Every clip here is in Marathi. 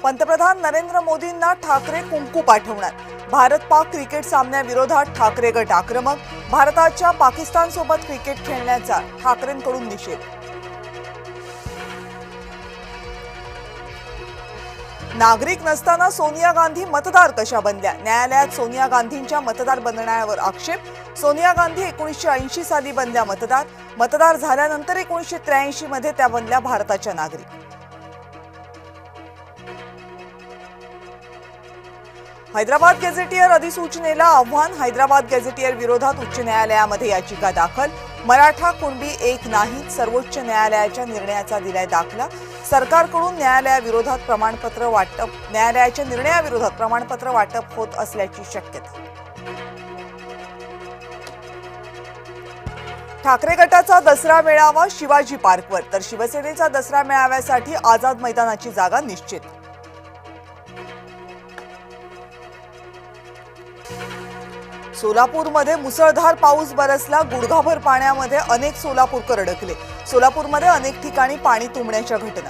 पंतप्रधान नरेंद्र मोदींना ठाकरे कुंकू पाठवणार। भारत पाक क्रिकेट सामन्याविरोधात ठाकरे गट आक्रमक। भारताच्या पाकिस्तानसोबत क्रिकेट खेळण्याचा ठाकरेंकडून निषेध। नागरिक नसताना सोनिया गांधी मतदार कशा बनल्या? न्यायालयात सोनिया गांधींच्या मतदार बनण्यावर आक्षेप। सोनिया गांधी 1980 साली बनल्या मतदार झाल्यानंतर 1983 मध्ये त्या बनल्या भारताच्या नागरिक। हैदराबाद गॅझेटियर अधिसूचनेला आव्हान। हैदराबाद गॅझेटियर विरोधात उच्च न्यायालयामध्ये याचिका दाखल। मराठा कुणबी एक नाही, सर्वोच्च न्यायालयाच्या निर्णयाचा दिलाय दाखला। सरकारकडून न्यायालयाच्या निर्णयाविरोधात प्रमाणपत्र वाटप होत असल्याची शक्यता। ठाकरे गटाचा दसरा मेळावा शिवाजी पार्कवर, तर शिवसेनेचा दसरा मेळाव्यासाठी आझाद मैदानाची जागा निश्चित। सोलापूरमध्ये मुसळधार पाऊस बरसला। गुडघाभर पाण्यामध्ये अनेक सोलापूरकर अडकले। सोलापूरमध्ये अनेक ठिकाणी पाणी तुंबण्याच्या घटना।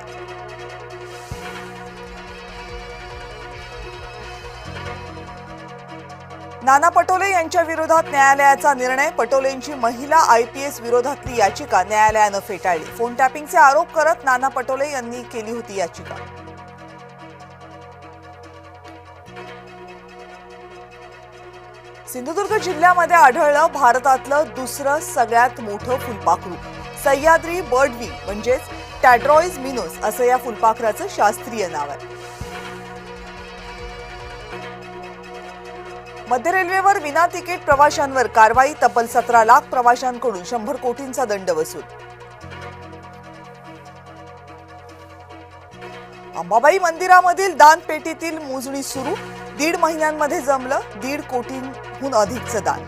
नाना पटोले यांच्या विरोधात न्यायालयाचा निर्णय। पटोलेंची महिला IPS विरोधातली याचिका न्यायालयानं फेटाळली। फोन टॅपिंगचे आरोप करत नाना पटोले यांनी केली होती याचिका। सिंधुदुर्ग जिल्ह्यामध्ये आढळलं भारतातलं दुसरं सगळ्यात मोठं फुलपाखरू। सह्याद्री बर्डवी म्हणजेच टॅड्रॉइज मिनोस असं या फुलपाखराचं शास्त्रीय नाव आहे। मध्य रेल्वेवर विना तिकीट प्रवाशांवर कारवाई। तब्बल 17 लाख प्रवाशांकडून 100 कोटींचा दंड वसूल। अंबाबाई मंदिरामधील दानपेटीतील मोजणी सुरू। 1.5 महिन्यांमध्ये जमलं 1.5 कोटींहून अधिकचं दान।